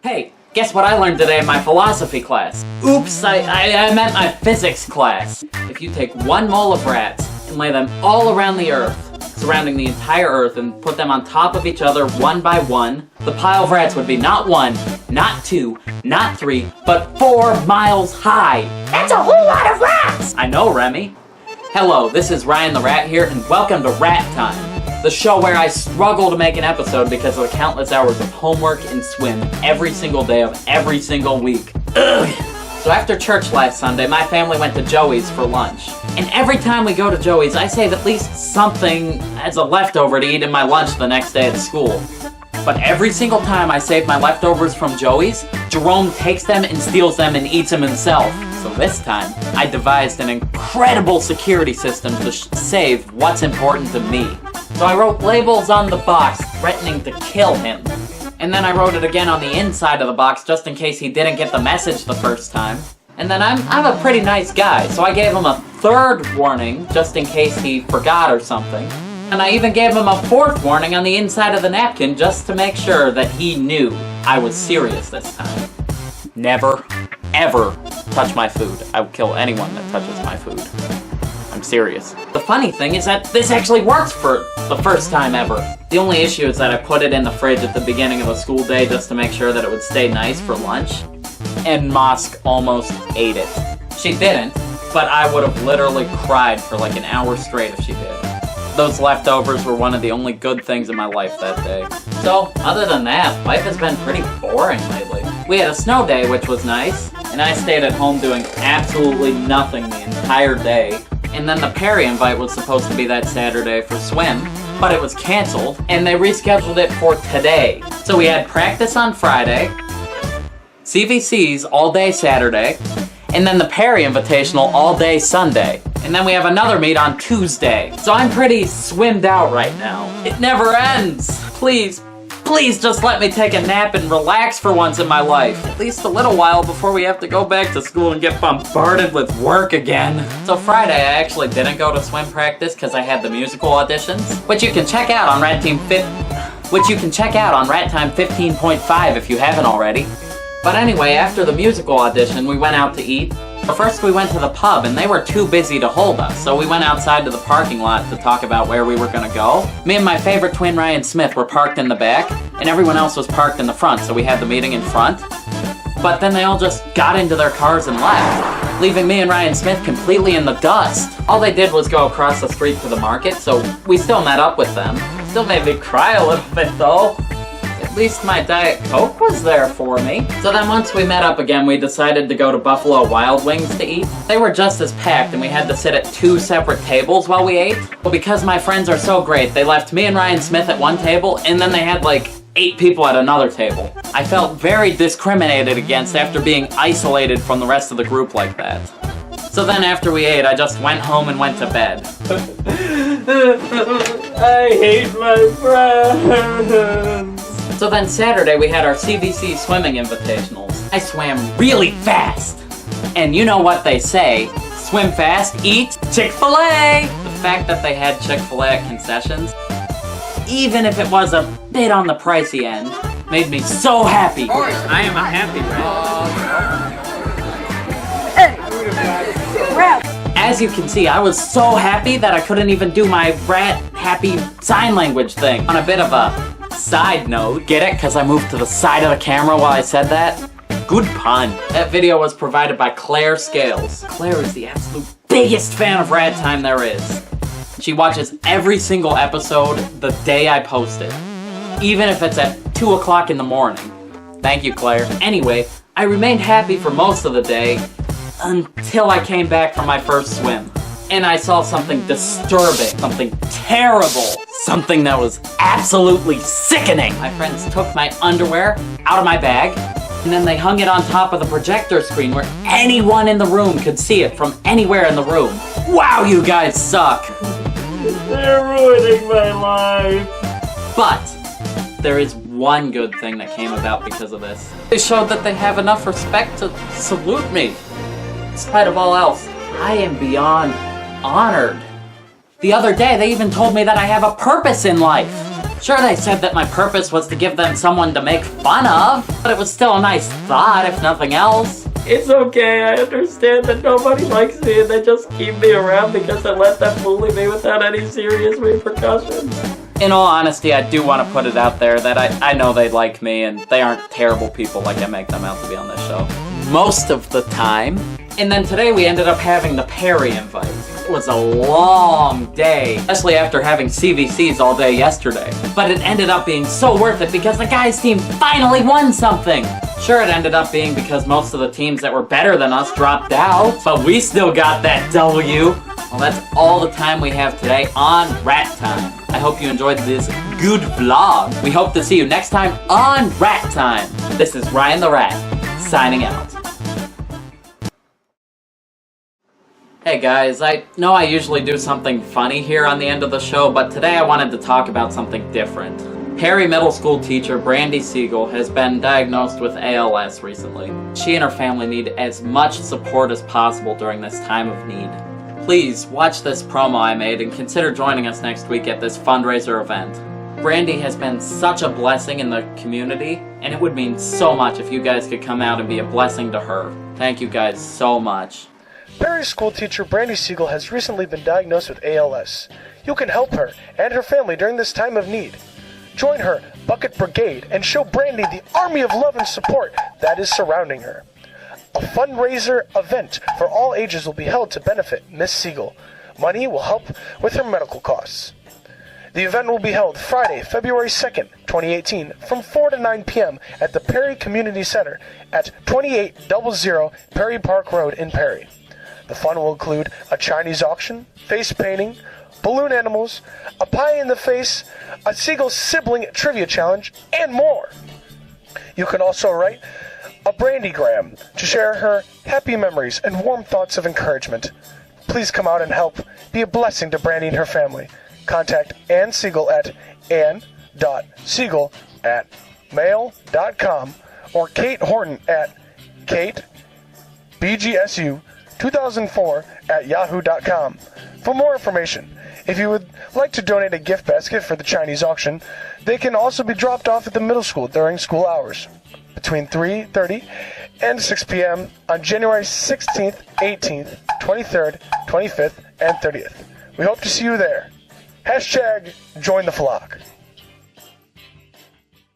Hey, guess what I learned today in my philosophy class? Oops, I meant my physics class. If you take 1 mole of rats and lay them all around the Earth, surrounding the entire Earth, and put them on top of each other one by one, the pile of rats would be not 1, not 2, not 3, but 4 miles high. That's a whole lot of rats! I know, Remy. Hello, this is Ryan the Rat here, and welcome to Rat Time, the show where I struggle to make an episode because of the countless hours of homework and swim every single day of every single week. Ugh. So after church last Sunday, my family went to Joey's for lunch. And every time we go to Joey's, I save at least something as a leftover to eat in my lunch the next day at school. But every single time I save my leftovers from Joey's, Jerome takes them and steals them and eats them himself. So this time, I devised an incredible security system to save what's important to me. So I wrote labels on the box threatening to kill him. And then I wrote it again on the inside of the box just in case he didn't get the message the first time. And then I'm a pretty nice guy, so I gave him a 3rd warning just in case he forgot or something. And I even gave him a 4th warning on the inside of the napkin just to make sure that he knew I was serious this time. Never, ever touch my food. I would kill anyone that touches my food. I'm serious. The funny thing is that this actually works for the first time ever. The only issue is that I put it in the fridge at the beginning of the school day just to make sure that it would stay nice for lunch. And Mosk almost ate it. She didn't, but I would have literally cried for like an hour straight if she did. Those leftovers were one of the only good things in my life that day. So, other than that, life has been pretty boring lately. We had a snow day, which was nice, and I stayed at home doing absolutely nothing the entire day. And then the Perry invite was supposed to be that Saturday for swim, but it was canceled, and they rescheduled it for today. So we had practice on Friday, CVCs all day Saturday, and then the Perry Invitational all day Sunday. And then we have another meet on Tuesday. So I'm pretty swimmed out right now. It never ends. Please just let me take a nap and relax for once in my life. At least a little while before we have to go back to school and get bombarded with work again. So Friday I actually didn't go to swim practice because I had the musical auditions, which you can check out on Rat Time 15.5 if you haven't already. But anyway, after the musical audition, we went out to eat. But first we went to the pub, and they were too busy to hold us, so we went outside to the parking lot to talk about where we were gonna go. Me and my favorite twin, Ryan Smith, were parked in the back, and everyone else was parked in the front, so we had the meeting in front. But then they all just got into their cars and left, leaving me and Ryan Smith completely in the dust. All they did was go across the street to the market, so we still met up with them. Still made me cry a little bit, though. At least my Diet Coke was there for me. So then once we met up again, we decided to go to Buffalo Wild Wings to eat. They were just as packed, and we had to sit at 2 separate tables while we ate. But because my friends are so great, they left me and Ryan Smith at one table, and then they had like 8 people at another table. I felt very discriminated against after being isolated from the rest of the group like that. So then after we ate, I just went home and went to bed. I hate my friends. So then Saturday we had our CVC swimming invitationals. I swam really fast. And you know what they say, swim fast, eat Chick-fil-A. The fact that they had Chick-fil-A at concessions, even if it was a bit on the pricey end, made me so happy. I am a happy rat. As you can see, I was so happy that I couldn't even do my rat happy sign language thing. On a bit of a side note, get it? Because I moved to the side of the camera while I said that? Good pun. That video was provided by Claire Scales. Claire is the absolute biggest fan of Rat Time there is. She watches every single episode the day I post it, even if it's at 2 o'clock in the morning. Thank you, Claire. Anyway, I remained happy for most of the day until I came back from my first swim. And I saw something disturbing, something terrible, something that was absolutely sickening. My friends took my underwear out of my bag, and then they hung it on top of the projector screen where anyone in the room could see it from anywhere in the room. Wow, you guys suck. They're ruining my life. But there is one good thing that came about because of this. They showed that they have enough respect to salute me. In spite of all else, I am beyond honored. The other day, they even told me that I have a purpose in life. Sure, they said that my purpose was to give them someone to make fun of, but it was still a nice thought, if nothing else. It's okay, I understand that nobody likes me and they just keep me around because I let them bully me without any serious repercussions. In all honesty, I do want to put it out there that I know they like me and they aren't terrible people like I make them out to be on this show. Most of the time. And then today we ended up having the Perry invite. It was a long day, especially after having CVCs all day yesterday. But it ended up being so worth it because the guys' team finally won something. Sure, it ended up being because most of the teams that were better than us dropped out, but we still got that W. Well, that's all the time we have today on Rat Time. I hope you enjoyed this good vlog. We hope to see you next time on Rat Time. This is Ryan the Rat, signing out. Hey guys, I know I usually do something funny here on the end of the show, but today I wanted to talk about something different. Perry Middle School teacher Brandy Siegel has been diagnosed with ALS recently. She and her family need as much support as possible during this time of need. Please watch this promo I made and consider joining us next week at this fundraiser event. Brandy has been such a blessing in the community, and it would mean so much if you guys could come out and be a blessing to her. Thank you guys so much. Perry school teacher Brandy Siegel has recently been diagnosed with ALS. You can help her and her family during this time of need. Join her Bucket Brigade and show Brandy the army of love and support that is surrounding her. A fundraiser event for all ages will be held to benefit Miss Siegel. Money will help with her medical costs. The event will be held Friday, February 2nd, 2018, from 4 to 9 p.m. at the Perry Community Center at 2800 Perry Park Road in Perry. The fun will include a Chinese auction, face painting, balloon animals, a pie in the face, a Siegel sibling trivia challenge, and more. You can also write a Brandygram to share her happy memories and warm thoughts of encouragement. Please come out and help. Be a blessing to Brandy and her family. Contact Ann Siegel at ann.siegel@mail.com or Kate Horton at katebgsu2004@yahoo.com for more information. If you would like to donate a gift basket for the Chinese auction, they can also be dropped off at the middle school during school hours between 3:30 and 6 p.m. on January 16th, 18th, 23rd, 25th, and 30th. We hope to see you there. # join the flock.